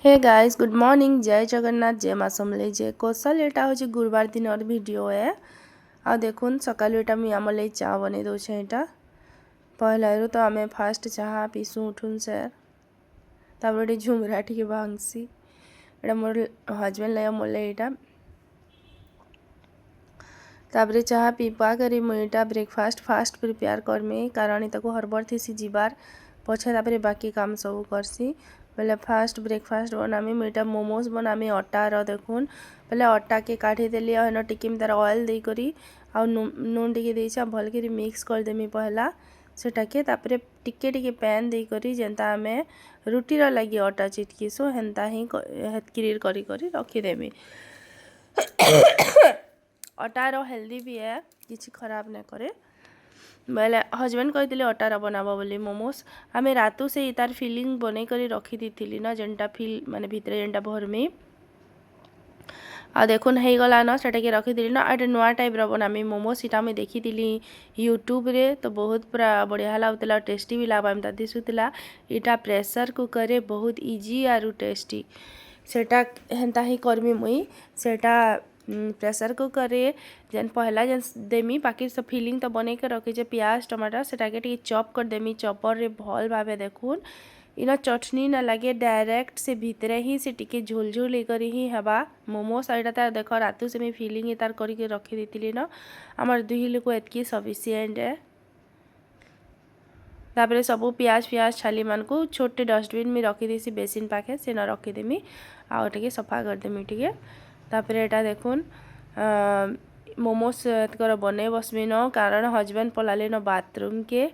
Hey guys good morning जय जगन्नाथ जय माँ समलेई जय कौशल एटा हूँ गुरुवार दिन और वीडियो है आ देखुन सकालू एटा मुई आम लई चा बनै दउछे एटा पहलारू तो आमे फास्ट चाहा पीसू उठुन से तापर झुमरा टिके भांगसी एटा मोर हजबैंड लया मोर लई एटा तापर चाहा पीपा करी मुई एटा ब्रेकफास्ट फास्ट प्रिपेयर करमी कारण ताको हरबर थीसी जीवार पछे तापर बाकी काम सब करसी पहले फास्ट ब्रेकफास्ट बनामी मुझे मोमोज बनामी अटार देखुन पहले अटा के काढ़ी देली और टिकी तार ऑयल दे करी आ नून टिके देइछा भल करी मिक्स कर देमी पहला सेटा के तापर टिके टिके पैन दे करी जेंता आमे रुटी रो लगी अटा चिटकीसु हेंता ही हेतकिरी करी करी रखी देमी अटार हेल्दी भी है किसी खराब नहीं करे बोले हजबैंड कहते अटार बनाबो बोली मोमोज आम रातु से तार फिलिंग बनै करी रखी दी ना जेनटा फिल माने भितरे जेनटा भरमी आ देखुन हो गला ना सेटा के रखी ना एटा नुआ टाइप रो बनामी मोमोज सीटा मुझे देखी यूट्यूब रे तो बहुत पूरा बढ़िया लगुला टेस्टी भी लगवा एमता दिशुला इटा प्रेशर कुकर रे बहुत इजी आरु टेस्टी सेटा हेंता ही करमी मुई सेटा प्रेशर कुकर रे जेन पहला जेन देमी बाकी सब फिलिंग तो बनै के रखी प्याज टमाटर सेटा के चॉप कर देमी चॉपर रे भल भावे देखुन इना चटनी ना लगे डायरेक्ट से भितरे ही से टिके झोल झोल करी ही हवा मोमोज एटा तार देख रातु से मैं फिलिंग तार करके रखी देती ना आमर दुई लोक एतकी सफिसीएंट है तापर सब प्याज फ्याज छाली मान को छोटे डस्टबिन में रखीदी बेसिन पाखे से न रखीदेमी आउ टे सफा करदेमी टे तापर एटा देखुन मोमोज कर बने बसमी न कारण हजबैंड पलाले न बाथरूम के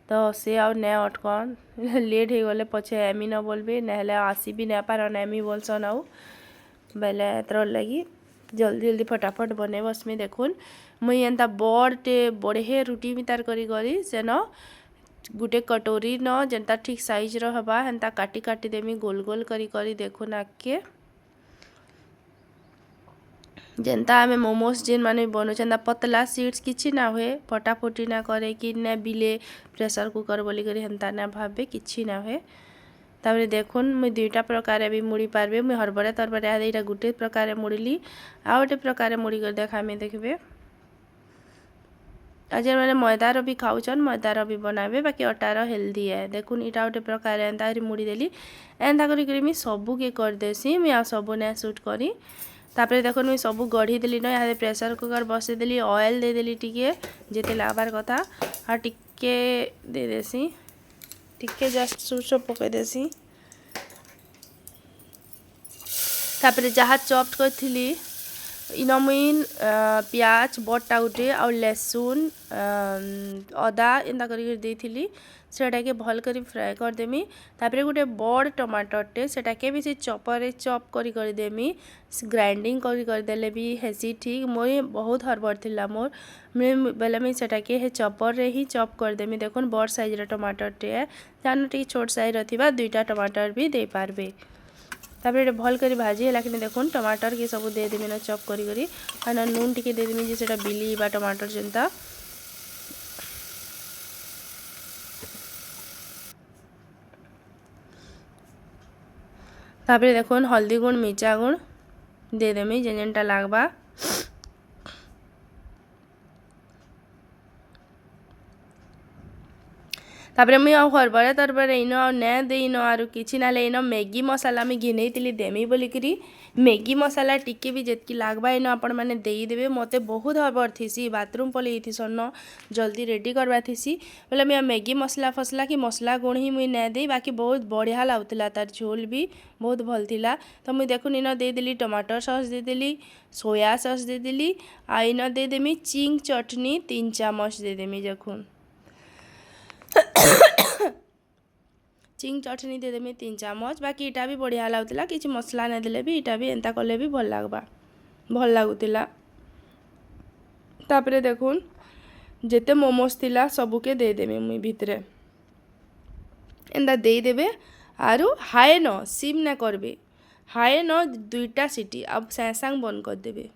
तो से आउ ने अटकन लेट हो गले पछे एमी न बोलबे नहले आसी भी नहीं पार एमी बोलसन आउ बेले तर लगी जल्दी जल्दी फटाफट बने बसमी देखुन मुई एंता बड़टे बढ़े रुटी भी तार करी गरी से न गुटे कटोरी न जेनता ठीक साइज रो हबा हेंता काटी काटी देमी गोल गोल करी करी देखुन आके जेनता आमे मोमोज जेन माने बनो चंदा पतला सीड्स किछि ना हुए फटाफटी ना करे कि ना बिले प्रेशर कुकर बोली करी हेंता ना भाबे किछि ना हुए तापर देखुन मुई दुईटा प्रकार भी मुड़ी पारबे मुई हरबरे तरबरे एटा गुटे प्रकार मुड़िली आ गोटे प्रकार मुड़ी कर देखामी देखबे आज मैंने मैदार भी खाऊन मैदार भी बनाबे बाकी अटार हेल्दी है देखुन इटा गोटे प्रकार एंता मुड़ी देली एंता करी सबू के करदेसी मुई आ सबू ने सुट करी तापर देखो मुझे सब गढ़ी देली ना यहाँ प्रेशर कुकर बसईदेली ऑयल दे देली टिके जेते लागबार कथा और टिके दे देसी टिके जस्ट सुच पकई देसी तापर जहाँ चॉप्ड करी इन मुई प्याज बटा गुटे आ लहसुन अदा एंता कर देती सेटा के भल करी फ्राए कर देमी तापर गोटे बड़ टमाटरटे सेटा के भी से चॉपर चॉप कर देमी ग्राइंडिंग कर देले भी हेसी ठीक मोर बहुत हरबर थिला मोर बेले मुझे सेटा के हे चॉपर रे ही चॉप कर देमी देखुन बड़ साइज रे टमाटरटे है जान टी छोट साइज रथिबा दुईटा टमाटर भी दे पारबे तापर भल कर भाजी है लेकिन देखुन टमाटर के सब दे देमी ना चॉप करी करी और नून टिके दे देमी जे सेटा बिली बा टमाटर जेनता तापर देखुन हल्दी गुण मिर्चा गुण दे देमी जेनटा लागबा तापर मुझे हरबरे तरबरे इन ने दे इन आरु किछि ना इन मैगी मसाला मुझे घिनईली देमी बोलिकी मैगी मसाला टिके भी जेतकी लागबा इन आपण मैंने देदेवे मते बहुत हरबर थीसी बाथरूम पलि न जल्दी रेडी करवा थीसी बोले मुझे मैगी मसला फसला कि मसला गुण ही मुझे ने दे बाकी बहुत बढ़िया लगुला तार झोल भी बहुत भल थिला तो मुझे देखुन इन देदेली टमाटर सॉस देदेली सोया सॉस देदेली आ इन देदेमी चिंग चटनी 3 चामच देदेमी देखुन चिंग चटनी दे देमी 3 चामच बाकी इटा भी बढ़िया लगुला कि मसला नहीं देले भी इटा भी एंता कले भी भल लगबा भल लगुला तापर देखुन जेते मोमोज थिला सबू के दे देमी मुई भितरे एंता दे देबे आरु हाय न सिम ना करबे हाय न दुईटा सीटी अब सैंसांग बंद कर देबे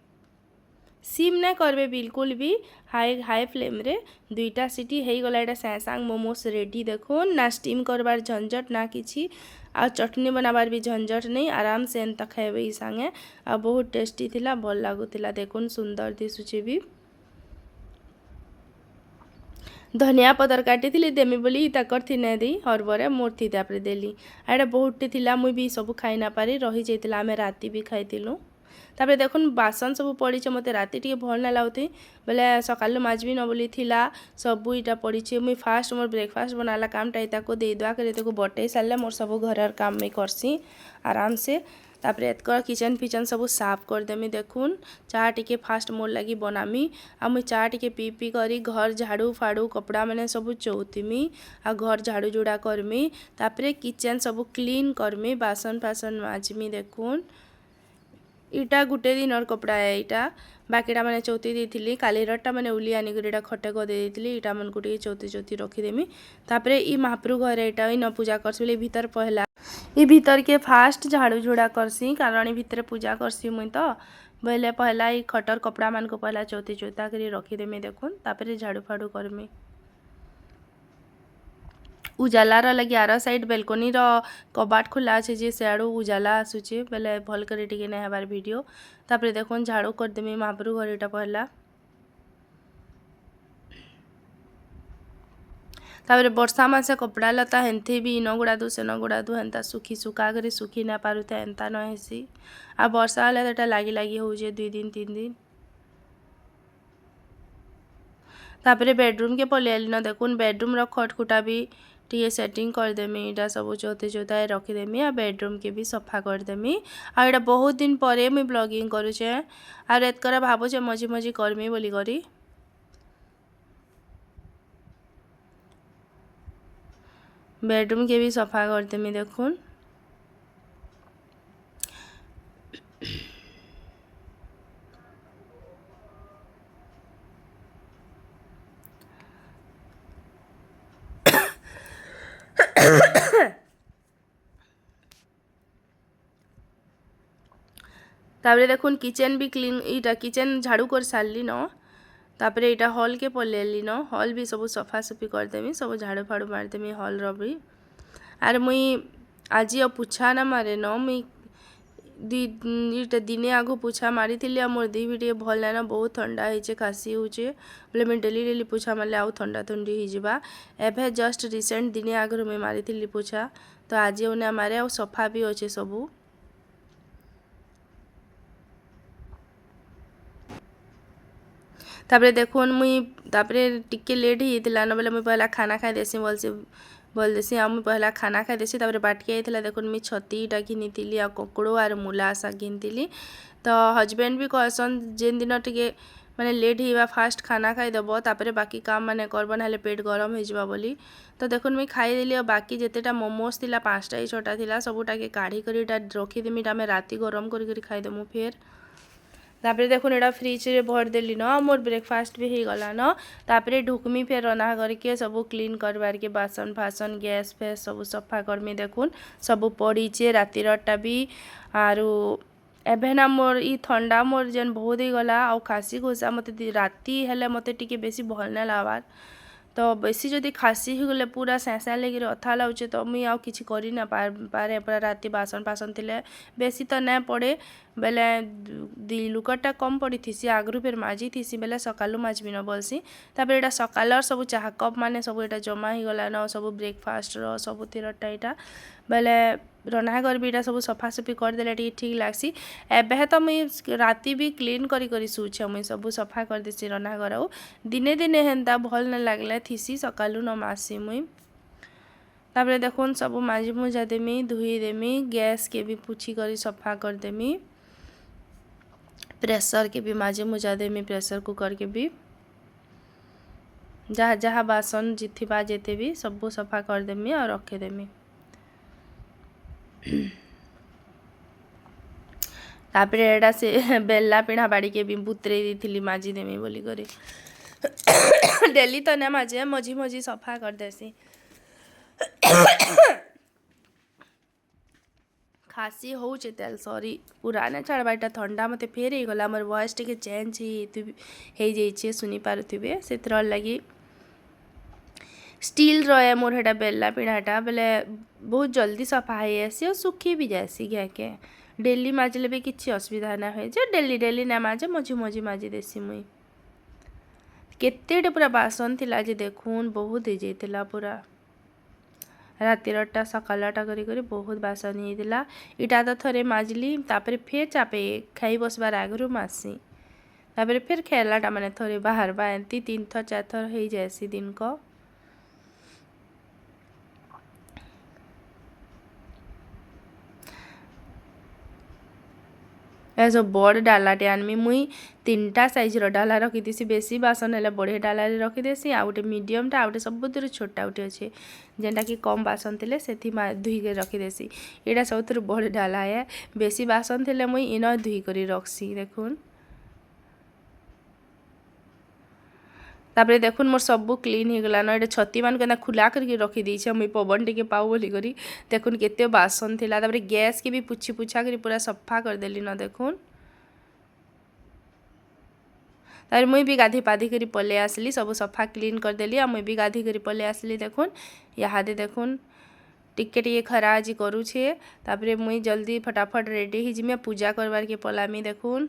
सिम ना करबे बिल्कुल भी हाई फ्लेम रे दुईटा सीटी हो गला एटा सैंसांग मोमोज रेडी देखुन ना स्टीम करबार झंझट ना किछि आ चटनी बनाबार भी झंझट नहीं आराम से एंता खाइबे ई संगे आ बहुत टेस्टी थिला भल लागुतिला देखुन सुंदर दिसुची भी धनिया पतर काटी देमी बोली ताकर थी नहीं दी हरबरे मोर थी तापर देली आड़ा बहुत थिला मुई भी सब खाई ना पारी रही जाइतिला आमे राती भी खाइतिलु तापर देखुन बासन सब पड़ी मते राती टिके भल ना लाଗୁथि बोले सकालु माजबी न बोली थिला सब इटा पड़ी मुई फास्ट मोर ब्रेकफास्ट बनाला कामटा इताको दे दुआ करे ताको बटे सारले मोर सब घरर काम में करसी आराम से तापर एतकर किचन फिचन सब साफ कर देमी देखुन चाह टिके फास्ट मोर लगी बनामी आ मुई चाह टिके पी पी करी घर झाड़ू फाड़ू कपड़ा मैंने सब चौतीमी आ घर झाड़ू जुड़ा करमी तापर किचन सब क्लीन करमी बासन फासन माजमी देखुन इटा गुटे दिन और कपड़ा है इटा बाकीटा मैंने चौथी दी काली रटा मैंने उली आनिक इटा खटे को दे दी इटा मन को चौथी चौथी रखीदेमी तापर ई महाप्रभु घर इटा इन पूजा करसी भीतर पहला ई भीतर के फास्ट झाड़ू झुड़ा करसी कारण भीतर पूजा करसी मुई तो बोले पहला ई खटर कपड़ा मान को पहला चौथी चौथा कर रखीदेमी देखुन तापर झाड़ू फाड़ू करमी उजालार लगी आर साइड बेलकनी कबाट खोला अच्छे जे सियाड़ू उजाला आसूचे बेले भल कर टिके नहीं हबार वीडियो तापर देखुन झाड़ू करदेमी महाप्रभु घर इटा पहला तापर वर्षा मासे कपड़ा लता हेन्थी भी इन गुड़ादु सेन गुड़ादु हेन्ता सुखी सुखा कर सुखी ना पारुता एंता न हेसी आ वर्षा हेले तो लागी लागी होउजे 2 दिन 3 दिन तापर बेडरूम के पलियाली न देखुन बेडरूम खटखुटा भी टीके सेटिंग करदेमी इटा सब चौथे चौथाए रखीदेमी आ बेडरूम के भी सफा करदेमी आ इटा बहुत दिन पर मुई ब्लॉगिंग करुचे आ एतकर भावुचे मझी मझी करमी बोली करी बेडरूम के भी सफा करदेमी देखुन तापर देखुन किचन भी क्लीन इटा किचन झाड़ू कर सारली न तापर इटा हॉल के पलेली न हॉल भी सब सफा सफी करदेमी सब झाड़ू फाड़ू मारदेमी हॉल भी आर मुई आज पुछा ना मारे न मुई दिने आगु पुछा मारी थी मोर दी भी भल ना बहुत ठंडा होचे खासी होचे बोले मुझे डेली डेली पुछा मारे आउ ठंडा ठंडी होगा एवं जस्ट रिसेंट दिने आगु मुझे मारी थी पुछा तो आज उन्हें मारे आ सफा भी अच्छे सबू तापर देखुन मुई तापर टिके लेट होता न बोले मुझे पहला खाना खाई देसी बोल देसी आ मुझे पहला खाना खाई देसी तापर बाटकी आईला देखुन मुझे छतीटा घिनी आ ककड़ो आर मूला शाग घिनी तो हजबैंड भी कहसन जेन दिन टिके माने लेट होगा फास्ट खाना खाईदेव तापर बाकी काम माने करब ना पेट गरम हो बोली तो देखुन मुझे खाईदेली और बाकी जितेटा मोमोज थिला 5टा 6टा थिला सबूटा के काढ़ी कर रखीदेमी राति गरम कर खाईदेमु फिर तापर देखुन एटा फ्रिज रे भर देली न मोर ब्रेकफास्ट भी हो गला न तापर ढुकमी फिर रना करके सब क्लीन करवार के बासन फासन गैस फैस सब सफा करमी देखुन सब पड़ीचे रातिरटा भी आरु एभेना मोर ई ठंडा मोर जेन बहुत ही गला आ खासी खुसा मते राति हेले मते टिके बेसी भल ना लागबार तो बेसी जदि खासी हो गले पूरा सैसा लगी अथा लागे तो मुई आउ किछि करि ना पारे पूरा राति बासन फासन थिले बेसी तो ना पड़े बेले दी लुकटा कम पड़ी थी आगु फिर माजी थी बेले सकालू माजबी न बोलसी तापर एटा सकालर सब चाह कप माने सब एटा जमा ही गला न सब ब्रेकफास्ट रो सब तीरटा एटा बेले रन्धाघर भी सब सफासफी करदे ठीक लग्सी एबे तो मुई राति भी क्लीन करी करी शुचे मुई सब सफा कर देसी रन्धाघर आउ दिने दिने हेन्ता भल न लगले थीसी सकालू न मासी मुई तापर देखुन सब माजी मुजा देमी धुई देमी गैस के भी पुछी करी सफा कर देमी प्रेशर के भी माजी मुजा देमी प्रेशर कुकर के भी जहाँ जहाँ बासन जिथिबा जेते भी सब सफा कर देमी और रखे देमी तापर एटा से बेला पिढ़ा बाड़ी के भी बुतरे दी माजी देमी बोली करी डेली तो ना माजे मझी मझी सफा कर देसी खासी होचे तेल सॉरी पुराना छाड़बाटा ठंडा मते फेर ही गला मोर वॉइस टिके चेंज हो जाइए सुनी पारुथिबे सेतिर लगी स्टील रहे मोर हेटा बेलना पिढ़ाटा बेले बहुत जल्दी सफा हो जासी और सुखी भी जासी घे डेली माजिले भी किसी असुविधा ना हुए जे डेली डेली ना माजे मझी मझी माजी देसी मुई केतेटे पूरा बासन थिला जे देखून बहुत हो जाइतिला पूरा रातिरटा सकालटा करी करी बहुत बासन होइतिला इटा तो थरे माजली तापर फेर चापे खाई बसबार आगरू मासी तापर फिर खेलाटा माने थोड़ी बाहर बा एंती 3 थर 4 थर हो जाएसी दिन को ऐसो बड़ डालाटे आनमी मुई 3टा साइजर डाला रखीथी बेसी बासन हेले बड़े डाला रखीदेसी आ गोटे मीडियमटा आ गोटे सबुतिर छोटा गोटे अच्छे जेनटा कि कम बासन थे से धुई कर रखीदेसी यहाँ सब बड़ डाला है बेसी बासन थे मुई इन धुई कर रखसी देखुन तापर देखुन मोर सब क्लीन हो गलान ये छती मान के खुला करके रखी देछे मुई पवन टिके पाऊ बोली करी देखुन केते बासन थिला तापर गैस के भी पुछी पुछा करी पूरा सफा कर देली न देखुन तापर मुई भी गाधी पाधी करी पले आसली सब सफा क्लीन कर देली आ मुई भी गाधी करी पले आसली देखुन यादे देखुन टिके टिके खरा आज करूछे तापर मुई जल्दी फटाफट रेडी ही जिमे पूजा करवार के पलामी देखुन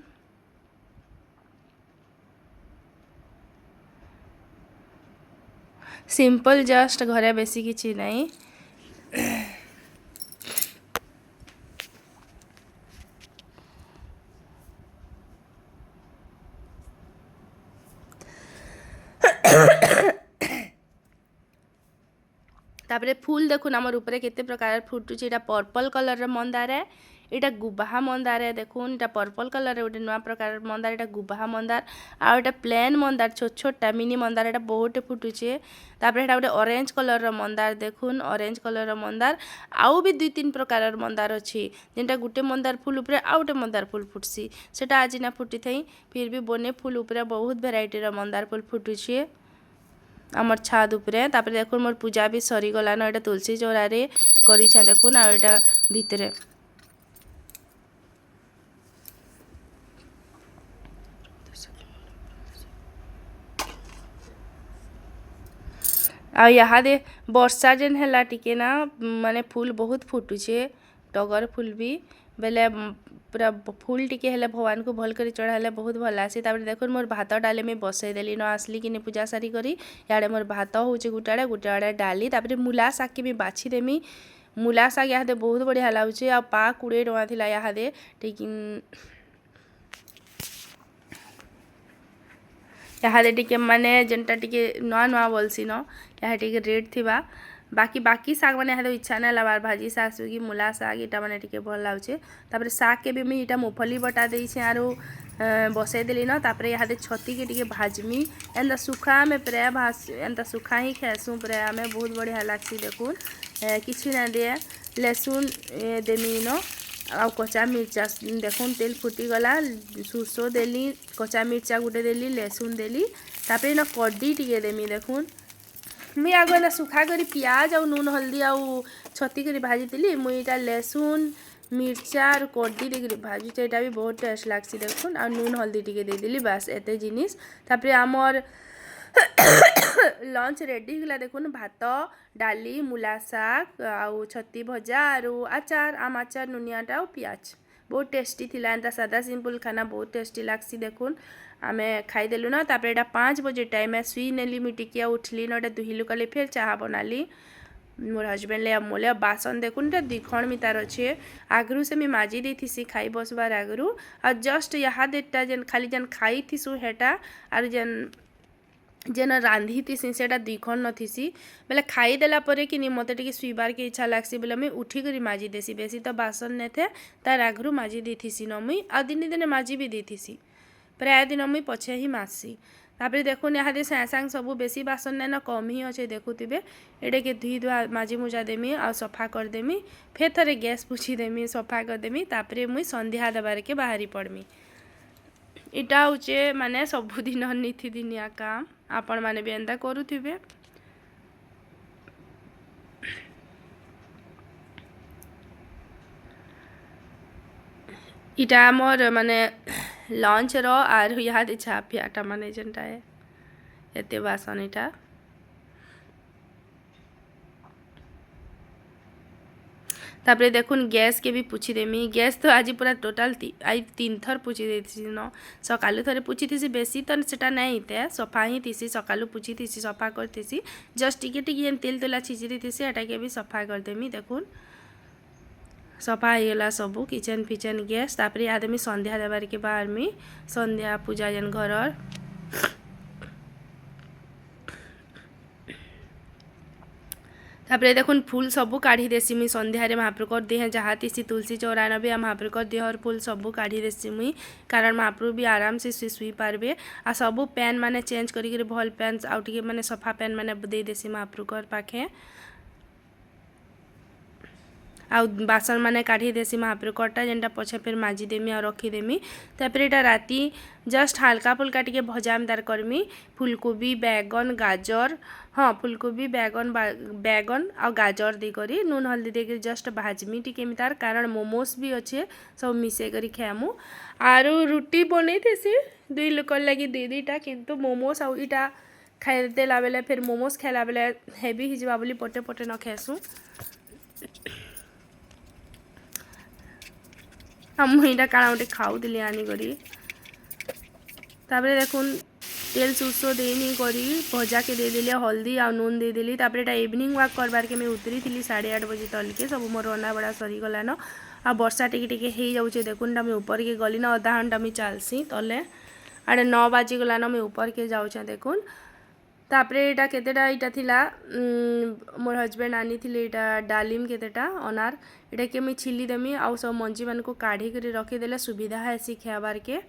सिंपल जस्ट घरे बेसी किछि नहीं तापरे फूल देखुन आमर ऊपर केते प्रकार फुटुची एटा पर्पल कलर मंदार है एटा गुबाहा मंदार है देखुन एटा पर्पल कलर गोटे नुआ प्रकार मंदार एटा गुबाहा मंदार आ एटा प्लेन मंदार छोट छोटा मिनी मंदार एटा बहुत फुटुचे तापरे एटा गोटे ऑरेंज कलर मंदार देखुन ऑरेंज कलर मंदार आउ भी 2-3 प्रकार मंदार अच्छी जेनटा गोटे मंदार फूल ऊपर आउ गोटे मंदार फूल फुटसी सेटा आज ना फुटी थई फिर भी बने फूल ऊपर बहुत वेराइटी र मंदार फूल फुटुचे आमर छाद उपरे तापर देखुन मोर पूजा भी सरी गलान एटा तुलसी चौरारे करिछे देखुन आ एटा भितरे आ यहाँ दे वर्षा जेन है टिके ना माने फूल बहुत फुटुचे टगर फूल भी बेले पूरा फूल टिके हेले भगवान को भल कर चढ़ाले बहुत भल आसी तापर देखुन मोर भात डाले में बसई देली न आसली कि पूजा सारी करी याड़े मोर भात होचे गुटाड़े गुटाड़े डाली तापर मूला शाग के भी बाछी देमी मूला शाग यहाँ बहुत बढ़िया लाଗୁଛି आ पा 20 टଙ୍କା थिला यहाँ दे ठीक यहाँ टिके माने जेनटा टिके नुआ नुआ बोलसी न यहाँ टिके रेड थिबा बाकी शाग मैंने यहाँ इच्छा ना लबार भाजी शाग सुगी मूला शाग इटा मैंने टिके भल लाଗୁছে तापर शाग के भी मुझे इटा मुफली बटा देछे आरो बसई देली न तापर यहाँ छती के टिके भाजमी एंता सुखा में प्राय भाज एंता सुखा ही खाएसु प्राय में बहुत बढ़िया लागसी देखुन किसी ना दे लहसुन देमी न आ कच्चा मिर्चा देखुन तेल फुटीगला सुरसो देली कच्चा मिर्चा गुटे देली लहसुन देली तापर न कड्डी टिके देमी देखुन मुई आगे ना सुखा करी प्याज और नून हल्दी आउ छती करी भाजी देली मुई इटा लहसुन मिर्चा और कड्डी देकर भाजी एटा भी बहुत टेस्ट लागसी देखुन आ नून हल्दी टिके दे देली बस एते जिनिस तापर आमर लंच रेडी गला देखुन भात डाली मूला शाग आउ छती भजा आरु आचार आम आचार नुनियाटा और प्याज बहुत टेस्टी थिला एंता सादा सिंपल खाना बहुत टेस्टी लागसी देखुन आमे खाईदेलु ना तापर एटा 5 बजे टाइम है सुई नेली मिटिकिया उठली ना दुहिलु कले फिर चाह बनाली मोर हजबैंड ले मोले बासन देखुन 2 खण मितार अच्छे आगरू से मैं माजी देसी खाई बसबार आगरू आ जस्ट यहाँ देटा जेन खाली जेन खाई थीसु हेटा आर जेन रांधी थीसी सेटा 2 खण न थीसी बेले खाईदेला परे कि मत टे शुइबार के इच्छा लागसी बोले मुझे उठी कर माजी देसी बेसी तो बासन ने थे तार आगरू माजी देसी न मुई आ दिने दिने माजी भी देसी प्राय दिन मुई पछे ही मासी तापर देखुन यहाँ सागे सागे सब बेसी बासन नाइन कम ही अच्छे देखुवे एटे के धुई धुआ माजी मुजा देमी आ सफा करदेमी फेर थरे गैस पुछी देमी सफा करदेमी तापर मुई संध्या देवार के बाहरी पड़मी इटा होचे माने सबुदिन नीतिदिनिया काम आपण माने भी एंता करुथिबे इटा मोर माने लंच रो आर यहाँ छापियाटा माने जेनटा है एते बासन इटा तापरे देखुन गैस के भी पुछि देमी गैस तो आज पूरा टोटाल आई 3 थर पुछि देथि न सकालु थरे पुछि थी बेसी तो सेटा नहीं थे सफा ही थी सकालु पुछि थी सफा करथि जस्ट टिके टिके तेल तेला छिचिरी थी एटा के भी सफा कर देमी देखुन सफा हो गला सबू किचन फिचन गैस तापरे आदमी संध्या देबार के बाहर में संध्या पूजा जन घर तापरे देखुन फूल सबू काढ़ी देसी मुई संध्यारे महाप्रभुकर देह जहाँ तीसी तुलसी चौरान भी महाप्रभुकर देहर फूल सबू काढ़ी देसी मुई कारण महाप्रभु भी आराम से शुई पारबे आ सबू पैन माने चेंज करी भल पैन आउ टिके माने सफा पैन माने दे देसी महाप्रभुकर पाखे आ बासन माने काढ़ी देसी महाप्रभुकरटा जेनटा पछे फिर माजी देमी और रखीदेमी तापर एटा राती जस्ट हल्का फुल्का टिके भजामदार करमी फुलकोबी बैगन गाजर हाँ फुलकोबी बैगन आ गाजर देकरी नून हल्दी देकर जस्ट भाजमी टिके तार कारण मोमोस भी अच्छे सब मिसे करी खामु आरु रुटी बनै थेसी 2 लोकर लगी दीटा किंतु मोमोस आ इटा खाई देला बेले फिर मोमोस खाइला बेले हेवी हिजबा बोली पटे पटे न खाएसु मुझे काଣା गोटे खाऊली आनिकी देखुन तेल सुस देनी करी भजा के देदेली हल्दी आ नून देदेली तापर इवनिंग वाक करबार के मैं उतरी थी 8:30 बजे तलके सब मोर रंधा बड़ा सरीगलान आ वर्षा टिके हो जाऊे देखुन मुझे ऊपर के गली ना अधा घंटा मुझे चलसी तले आड़े 9 बाजिगलान मुझे ऊपर के जाऊे देखुन तापरे एटा केतेटा इटा थिला मोर हजबैंड आनी थिले इटा डालिम केतेटा अनार इटा के मैं छिली देमी आउ सब मंजी मान को काढ़ी कर रखीदेले सुविधा है खाबार के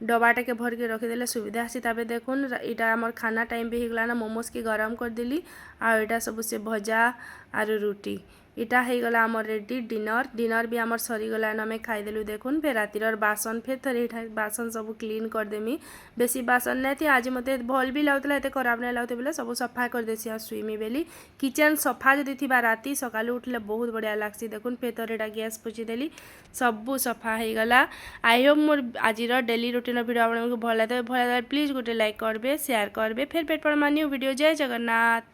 डबाटा के भर के रखीदेले सुविधा है तापरे देखुन इटा आमर खाना टाइम भी होगला ना मोमोज के गरम कर देली आ इटा सब से भजा आर रुटी इटा हो गला आमर रेडी डिनर भी आमर सरीगला आम खाईदेलु देखुन फिर रातिर बासन फिर थोड़े बासन सब क्लीन करदेमी बेसी बासन नहीं थी आज मत भल भी लगुला एत खराब नहीं लगते बोले सब सफा कर देसी आ सुईमी बेली किचन सफा जदि थी राति सकालू उठले बहुत बढ़िया लगसी देखुन फिर थोड़े गैस पोछीदेली सबू सफा हो गला आई होप मोर आज डेली रुटीन भिडियो आपको भल लगे प्लीज गोटे लाइक करबे शेयर करबे फिर पेट पर न्यू वीडियो जय जगन्नाथ।